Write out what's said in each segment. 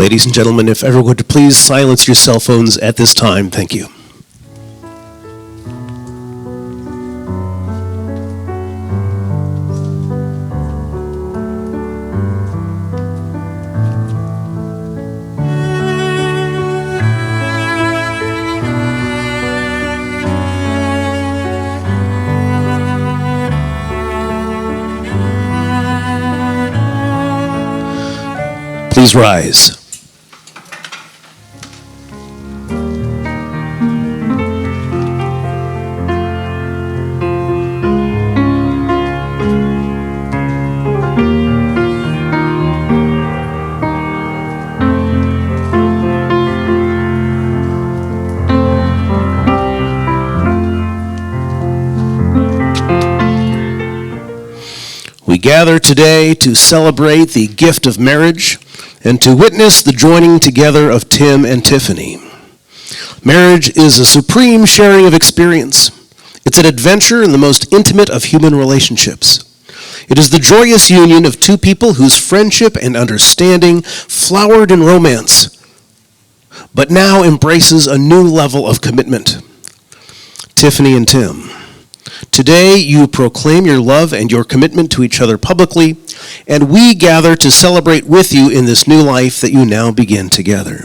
Ladies and gentlemen, if everyone would please silence your cell phones at this time, thank you. Please rise. We gather today to celebrate the gift of marriage and to witness the joining together of Tim and Tiffany. Marriage is a supreme sharing of experience. It's an adventure in the most intimate of human relationships. It is the joyous union of two people whose friendship and understanding flowered in romance, but now embraces a new level of commitment. Tiffany and Tim, today you proclaim your love and your commitment to each other publicly, and we gather to celebrate with you in this new life that you now begin together.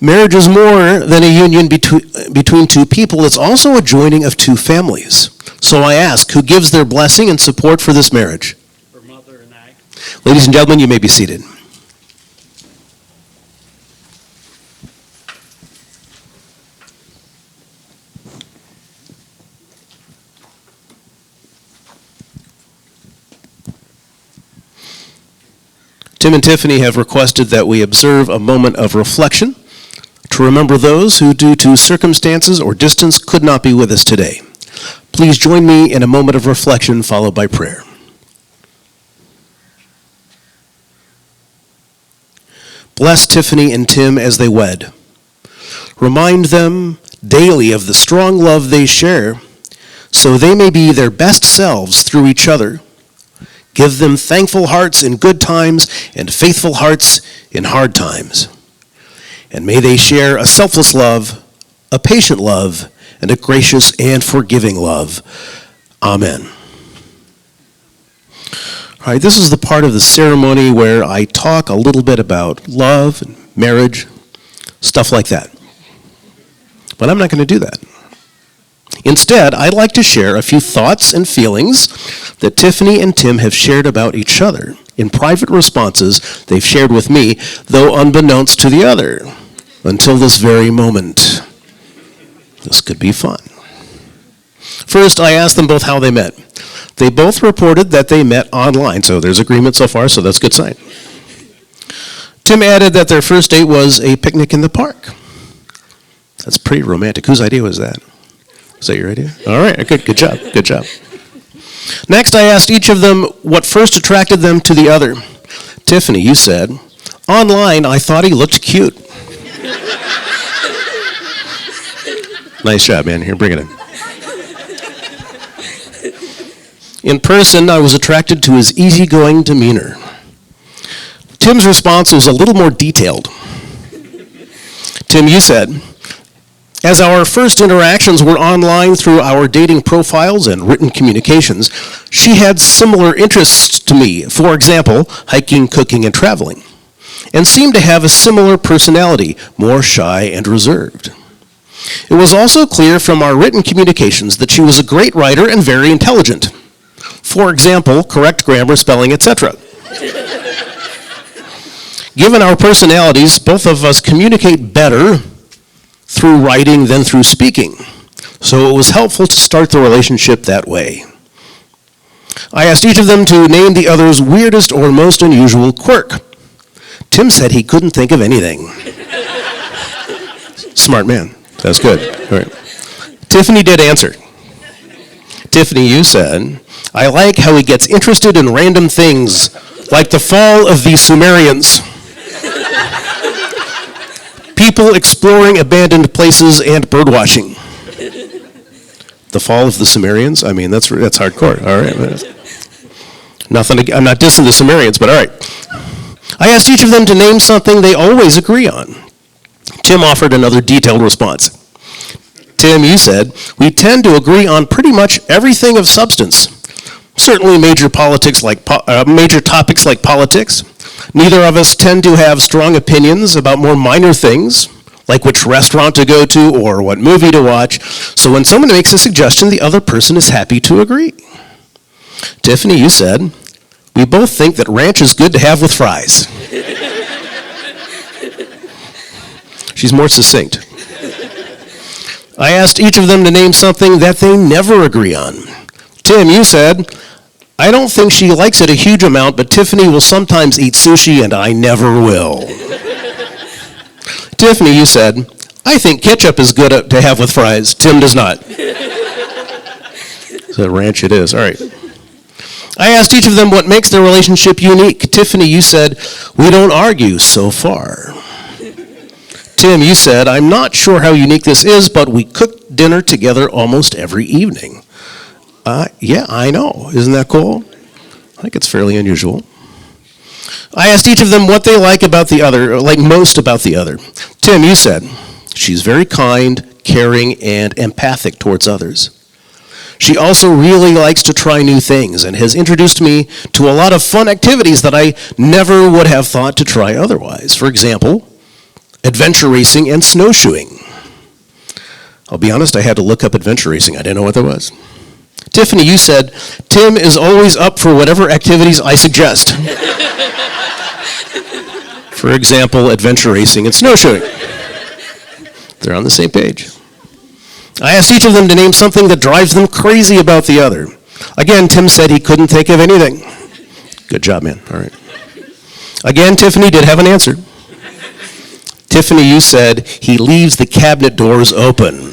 Marriage is more than a union between two people. It's also a joining of two families. So I ask, who gives their blessing and support for this marriage? For Mother and I. Ladies and gentlemen, you may be seated. Tim and Tiffany have requested that we observe a moment of reflection to remember those who, due to circumstances or distance, could not be with us today. Please join me in a moment of reflection followed by prayer. Bless Tiffany and Tim as they wed. Remind them daily of the strong love they share so they may be their best selves through each other. Give them thankful hearts in good times and faithful hearts in hard times. And may they share a selfless love, a patient love, and a gracious and forgiving love. Amen. All right, this is the part of the ceremony where I talk a little bit about love and marriage, stuff like that. But I'm not going to do that. Instead, I'd like to share a few thoughts and feelings that Tiffany and Tim have shared about each other in private responses they've shared with me, though unbeknownst to the other, until this very moment. This could be fun. First, I asked them both how they met. They both reported that they met online, so there's agreement so far, so that's a good sign. Tim added that their first date was a picnic in the park. That's pretty romantic. Whose idea was that? Was that your idea? All right, good job, good job. Next, I asked each of them what first attracted them to the other. Tiffany, you said, online, I thought he looked cute. Nice job, man. Here, bring it in. In person, I was attracted to his easygoing demeanor. Tim's response was a little more detailed. Tim, you said, as our first interactions were online through our dating profiles and written communications, she had similar interests to me, for example, hiking, cooking, and traveling, and seemed to have a similar personality, more shy and reserved. It was also clear from our written communications that she was a great writer and very intelligent. For example, correct grammar, spelling, etc. Given our personalities, both of us communicate better through writing than through speaking, so it was helpful to start the relationship that way. I asked each of them to name the other's weirdest or most unusual quirk. Tim said he couldn't think of anything. Smart man. That's good. All right. Tiffany did answer. Tiffany, you said, I like how he gets interested in random things, like the fall of the Sumerians. People exploring abandoned places and birdwatching. The fall of the Sumerians? I mean, that's hardcore. All right. Nothing. I'm not dissing the Sumerians, but all right. I asked each of them to name something they always agree on. Tim offered another detailed response. Tim, you said, we tend to agree on pretty much everything of substance. Certainly major topics like politics. Neither of us tend to have strong opinions about more minor things, like which restaurant to go to or what movie to watch. So when someone makes a suggestion, the other person is happy to agree. Tiffany, you said, we both think that ranch is good to have with fries. She's more succinct. I asked each of them to name something that they never agree on. Tim, you said, I don't think she likes it a huge amount, but Tiffany will sometimes eat sushi and I never will. Tiffany, you said, I think ketchup is good to have with fries. Tim does not. So ranch it is. All right. I asked each of them what makes their relationship unique. Tiffany, you said, we don't argue so far. Tim, you said, I'm not sure how unique this is, but we cook dinner together almost every evening. Yeah, I know. Isn't that cool? I think it's fairly unusual. I asked each of them what they like about the other, or like most about the other. Tim, you said, she's very kind, caring, and empathic towards others. She also really likes to try new things and has introduced me to a lot of fun activities that I never would have thought to try otherwise. For example, adventure racing and snowshoeing. I'll be honest, I had to look up adventure racing. I didn't know what that was. Tiffany, you said, Tim is always up for whatever activities I suggest. For example, adventure racing and snowshoeing. They're on the same page. I asked each of them to name something that drives them crazy about the other. Again, Tim said he couldn't think of anything. Good job, man. All right. Again, Tiffany did have an answer. Tiffany, you said he leaves the cabinet doors open.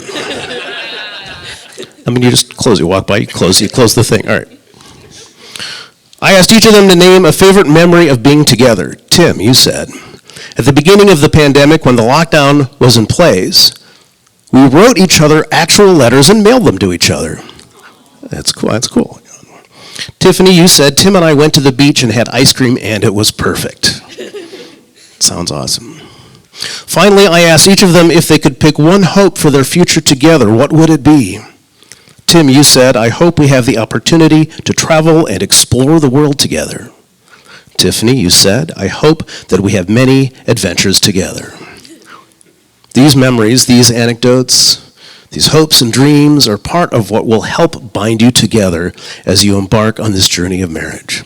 I mean, you just close, you walk by, you close the thing. All right. I asked each of them to name a favorite memory of being together. Tim, you said, at the beginning of the pandemic, when the lockdown was in place, we wrote each other actual letters and mailed them to each other. That's cool. That's cool. Tiffany, you said, Tim and I went to the beach and had ice cream, and it was perfect. Sounds awesome. Finally, I asked each of them if they could pick one hope for their future together. What would it be? Tim, you said, I hope we have the opportunity to travel and explore the world together. Tiffany, you said, I hope that we have many adventures together. These memories, these anecdotes, these hopes and dreams are part of what will help bind you together as you embark on this journey of marriage.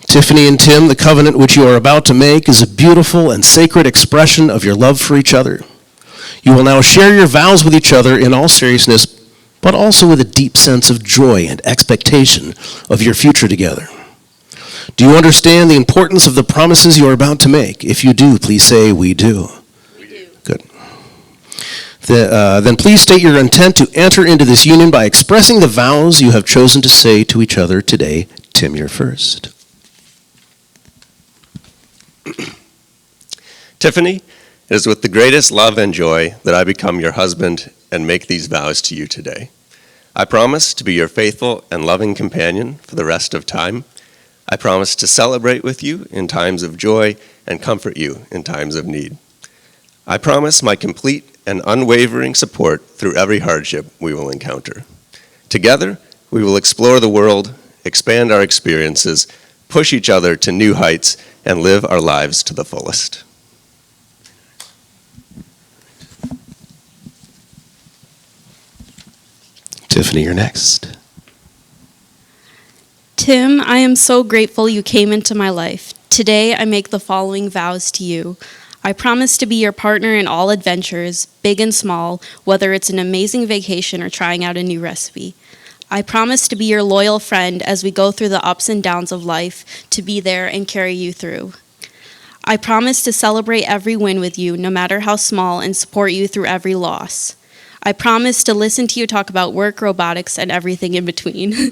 Tiffany and Tim, the covenant which you are about to make is a beautiful and sacred expression of your love for each other. You will now share your vows with each other in all seriousness, but also with a deep sense of joy and expectation of your future together. Do you understand the importance of the promises you are about to make? If you do, please say, we do. We do. Good. Then please state your intent to enter into this union by expressing the vows you have chosen to say to each other today. Tim, you're first. Tiffany, it is with the greatest love and joy that I become your husband and make these vows to you today. I promise to be your faithful and loving companion for the rest of time. I promise to celebrate with you in times of joy and comfort you in times of need. I promise my complete and unwavering support through every hardship we will encounter. Together, we will explore the world, expand our experiences, push each other to new heights, and live our lives to the fullest. Tiffany, you're next. Tim, I am so grateful you came into my life. Today, I make the following vows to you. I promise to be your partner in all adventures, big and small, whether it's an amazing vacation or trying out a new recipe. I promise to be your loyal friend as we go through the ups and downs of life, to be there and carry you through. I promise to celebrate every win with you, no matter how small, and support you through every loss. I promise to listen to you talk about work, robotics, and everything in between.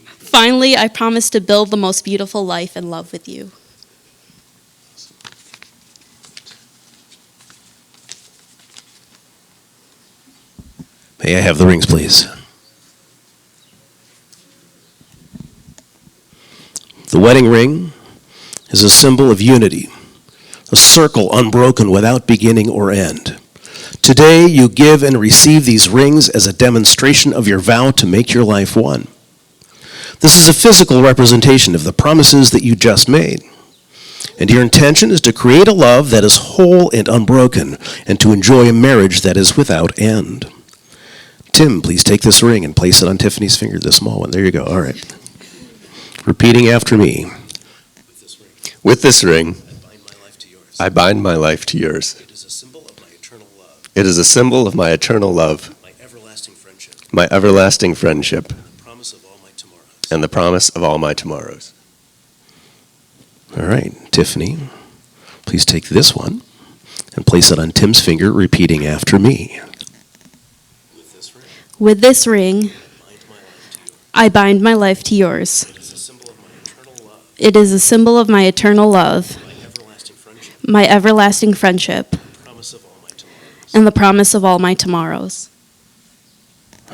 Finally, I promise to build the most beautiful life and love with you. May I have the rings, please? The wedding ring is a symbol of unity, a circle unbroken without beginning or end. Today, you give and receive these rings as a demonstration of your vow to make your life one. This is a physical representation of the promises that you just made. And your intention is to create a love that is whole and unbroken, and to enjoy a marriage that is without end. Tim, please take this ring and place it on Tiffany's finger, the small one. There you go. All right. Repeating after me. With this ring, I bind my life to yours. I bind my life to yours. It is a symbol of my eternal love. It is a symbol of my eternal love, My everlasting friendship. my everlasting friendship, The promise of all my tomorrows. and the promise of all my tomorrows. All right, Tiffany, please take this one and place it on Tim's finger, repeating after me. With this ring, I bind my life to yours. It is a symbol of my eternal love, my everlasting friendship, and the promise of all my tomorrows.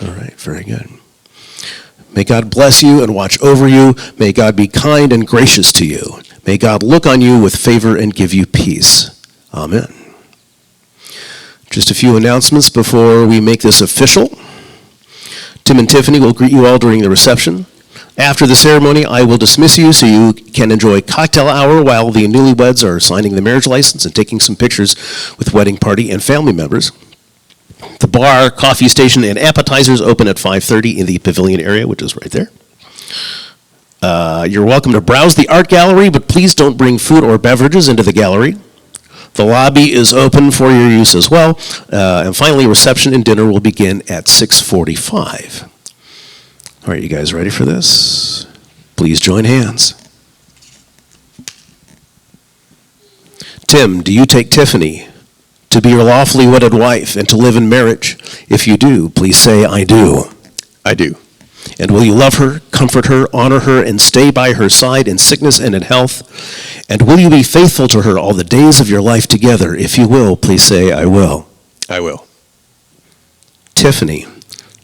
All right, very good. May God bless you and watch over you. May God be kind and gracious to you. May God look on you with favor and give you peace. Amen. Just a few announcements before we make this official. Tim and Tiffany will greet you all during the reception. After the ceremony, I will dismiss you so you can enjoy cocktail hour while the newlyweds are signing the marriage license and taking some pictures with wedding party and family members. The bar, coffee station, and appetizers open at 5:30 in the pavilion area, which is right there. You're welcome to browse the art gallery, but please don't bring food or beverages into the gallery. The lobby is open for your use as well. And finally, reception and dinner will begin at 6:45. All right, you guys ready for this? Please join hands. Tim, do you take Tiffany to be your lawfully wedded wife and to live in marriage? If you do, please say, I do. I do. And will you love her, comfort her, honor her, and stay by her side in sickness and in health? And will you be faithful to her all the days of your life together? If you will, please say, I will. I will. Tiffany,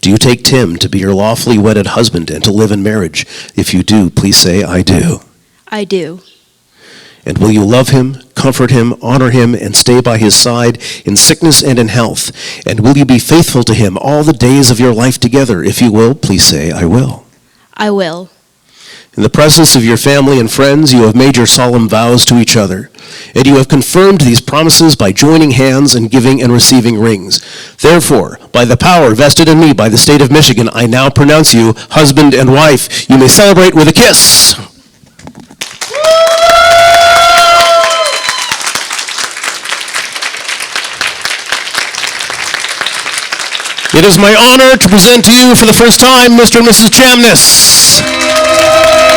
do you take Tim to be your lawfully wedded husband and to live in marriage? If you do, please say, I do. I do. And will you love him, comfort him, honor him, and stay by his side in sickness and in health? And will you be faithful to him all the days of your life together? If you will, please say, I will. I will. In the presence of your family and friends, you have made your solemn vows to each other, and you have confirmed these promises by joining hands and giving and receiving rings. Therefore, by the power vested in me by the state of Michigan, I now pronounce you husband and wife. You may celebrate with a kiss. It is my honor to present to you for the first time Mr. and Mrs. Chamness.